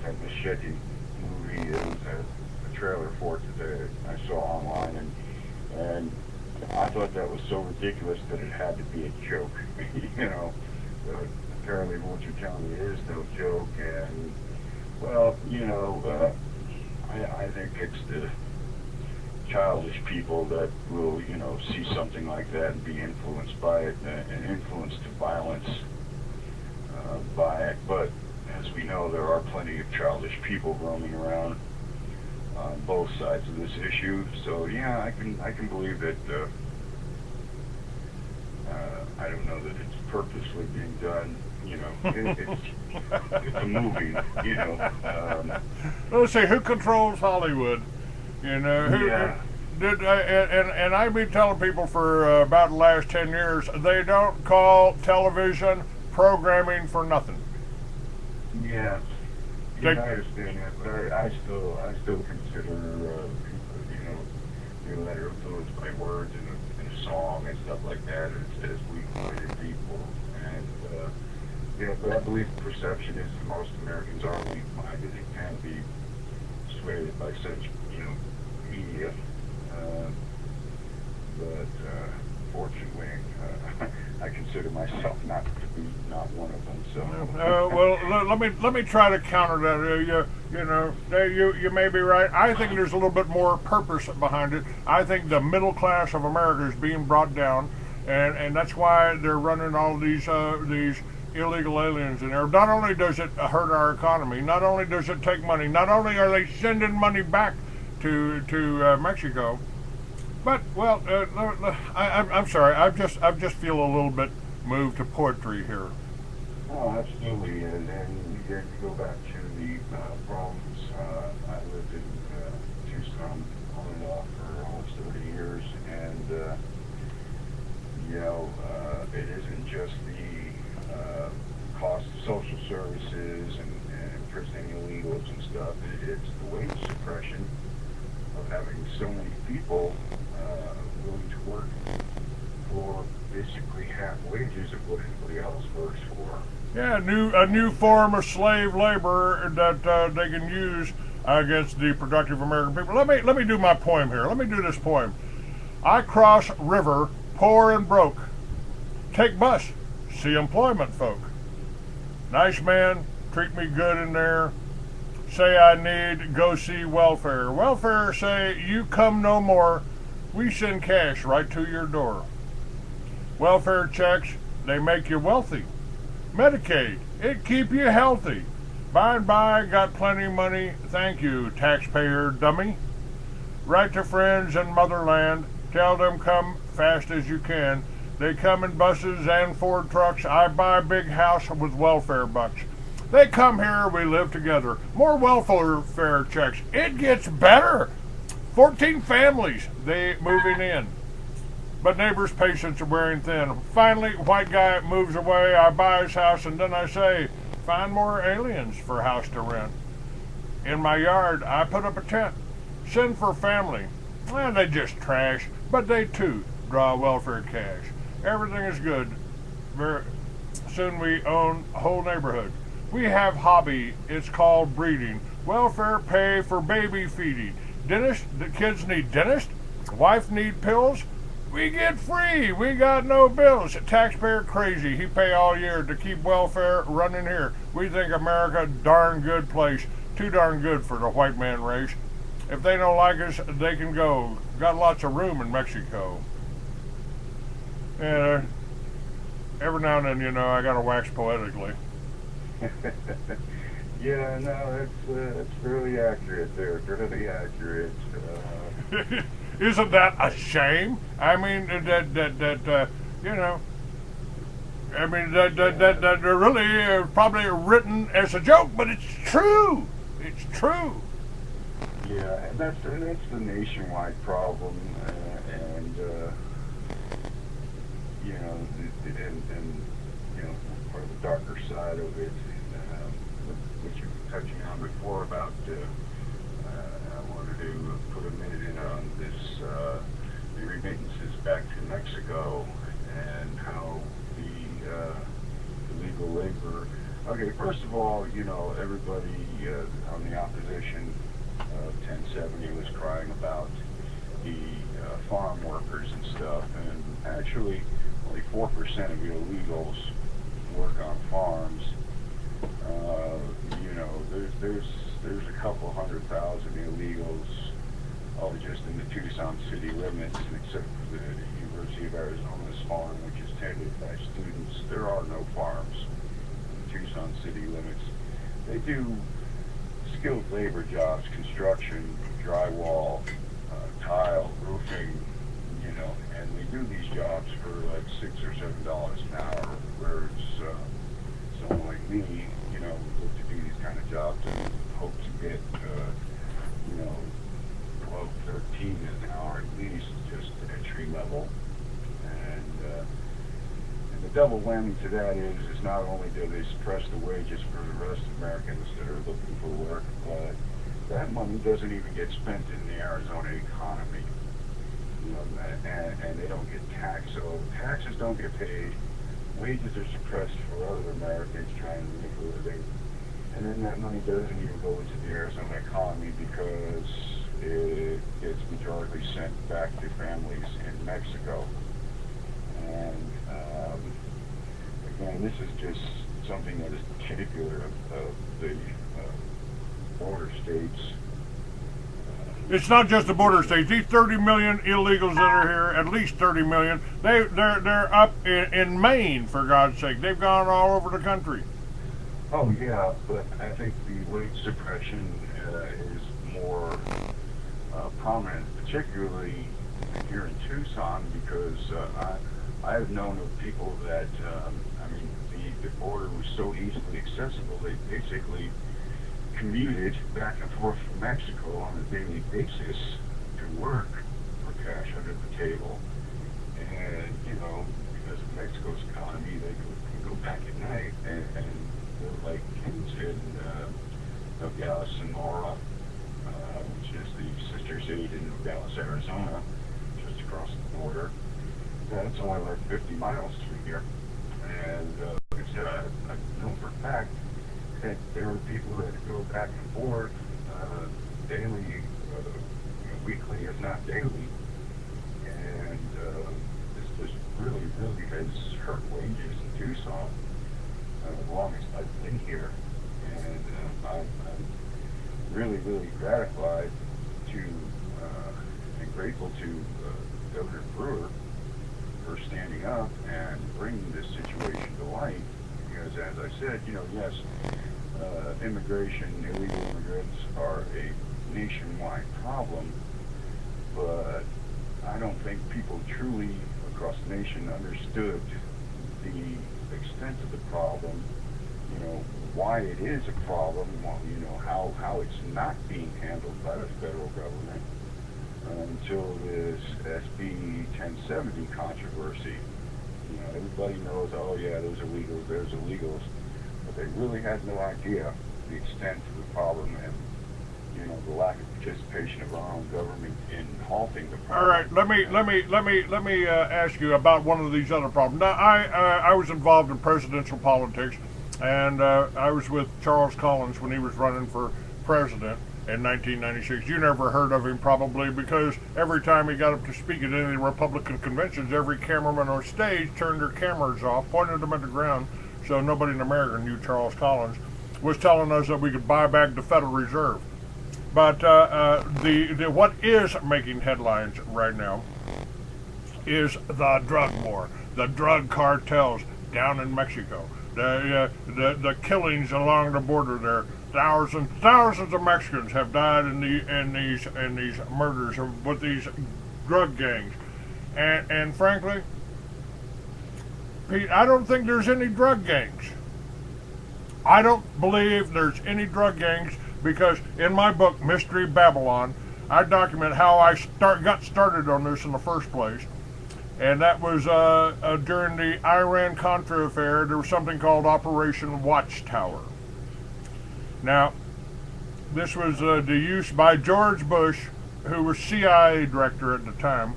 that Machete movie. It was a trailer for it that I saw online, and I thought that was so ridiculous that it had to be a joke. you know, apparently what you're telling me is no joke, and well, I think it's the childish people that will, see something like that and be influenced by it, and influenced to violence by it. But as we know, there are plenty of childish people roaming around on both sides of this issue. So yeah, I can believe that. I don't know that it's purposely being done. It's a movie. Let's see, who controls Hollywood? Who? Yeah. And I've been telling people for about the last 10 years, they don't call television programming for nothing. Yeah. I understand that, but I still consider people that are influenced by words in a song and stuff like that as weak-minded people. And but I believe perception is that most Americans are weak-minded and can be swayed by such media. But fortunately, I consider myself not one of them. So well, let me try to counter that. You may be right. I think there's a little bit more purpose behind it. I think the middle class of America is being brought down, and that's why they're running all these illegal aliens in there. Not only does it hurt our economy, not only does it take money, not only are they sending money back to Mexico, but I'm sorry. I just feel a little bit moved to poetry here. Oh, absolutely, and you go back to the problems. I lived in Tucson on and off for almost 30 years, and it isn't just the cost of social services and imprisoning illegals and stuff. It's the wage suppression of having so many people willing to work for basically half wages of what anybody else works for. Yeah, a new form of slave labor that they can use against the productive American people. Let me do my poem here. Let me do this poem. I cross river, poor and broke. Take bus, see employment folk. Nice man, treat me good in there. Say I need, go see welfare. Welfare say you come no more. We send cash right to your door. Welfare checks, they make you wealthy. Medicaid, it keep you healthy. By and by, got plenty money. Thank you, taxpayer dummy. Write to friends in motherland. Tell them come fast as you can. They come in buses and Ford trucks. I buy a big house with welfare bucks. They come here, we live together. More welfare checks. It gets better. 14 families, they moving in. But neighbors' patience are wearing thin. Finally, white guy moves away. I buy his house, and then I say, find more aliens for house to rent. In my yard, I put up a tent. Send for family. Well, they just trash, but they too draw welfare cash. Everything is good. Very soon we own a whole neighborhood. We have hobby. It's called breeding. Welfare pay for baby feeding. Dentist, the kids need dentist. Wife need pills. We get free. We got no bills. Taxpayer crazy. He pay all year to keep welfare running here. We think America a darn good place. Too darn good for the white man race. If they don't like us, they can go. Got lots of room in Mexico. Yeah, every now and then, I gotta wax poetically. Yeah, no, it's fairly accurate there. Fairly accurate. Isn't that a shame? I mean, that really probably written as a joke, but it's true. It's true. Yeah, and that's the nationwide problem, and part of the darker side of it, which you were touching on before about. I wanted to put a minute in on this, the remittances back to Mexico and how the illegal labor Okay, first of all, everybody on the opposition of 1070 was crying about the farm workers and stuff, and actually only 4% of illegals work on farms. There's a couple 100,000 illegals, all just in the Tucson city limits, and except for the University of Arizona's farm, which is tended by students, there are no farms in the Tucson city limits. They do skilled labor jobs, construction, drywall, tile, roofing, and they do these jobs for like $6 or $7 an hour, whereas someone like me, look to do these kind of jobs and hope to get, 12, 13 an hour at least, just entry level. And the double whammy to that is not only do they suppress the wages for the rest of Americans that are looking for work, but that money doesn't even get spent in the Arizona economy. And they don't get taxed, so taxes don't get paid, wages are suppressed for other Americans trying to make a living, and then that money doesn't even go into the Arizona economy because it gets majority sent back to families in Mexico. And again, this is just something that is particular of the border states. It's not just the border states. These 30 million illegals that are here, at least 30 million, they're up in Maine, for God's sake. They've gone all over the country. Oh yeah, but I think the wage suppression is more prominent, particularly here in Tucson, because I've known of people that, the border was so easily accessible, they basically commuted back and forth from Mexico on a daily basis to work for cash under the table. And, because of Mexico's economy, they can go back at night and they're like kings in Nogales, Sonora, which is the sister city to Nogales, Arizona, just across the border. That's only like 50 miles through here. And like I said, I know for a fact that there were people that go back and forth daily, weekly, if not daily. And this really, really has hurt wages in Tucson as long as I've been here. And I'm really, really gratified to and grateful to Governor Brewer for standing up and bringing this situation to light. Because as I said, yes, immigration, illegal immigrants are a nationwide problem, but I don't think people truly across the nation understood the extent of the problem, why it is a problem, how it's not being handled by the federal government until this SB 1070 controversy. Everybody knows, oh yeah, there's illegals, but they really had no idea the extent of the problem and, the lack of participation of our own government in halting the problem. All right, let me ask you about one of these other problems. Now, I was involved in presidential politics, and I was with Charles Collins when he was running for president in 1996. You never heard of him probably, because every time he got up to speak at any Republican conventions, every cameraman on stage turned their cameras off, pointed them at the ground, so nobody in America knew Charles Collins was telling us that we could buy back the Federal Reserve. But what is making headlines right now is the drug war, the drug cartels down in Mexico, the killings along the border there. Thousands of Mexicans have died in these murders with these drug gangs, and frankly, Pete, I don't think there's any drug gangs. I don't believe there's any drug gangs, because in my book, Mystery Babylon, I document how I got started on this in the first place. And that was during the Iran-Contra affair. There was something called Operation Watchtower. Now, this was the use by George Bush, who was CIA director at the time,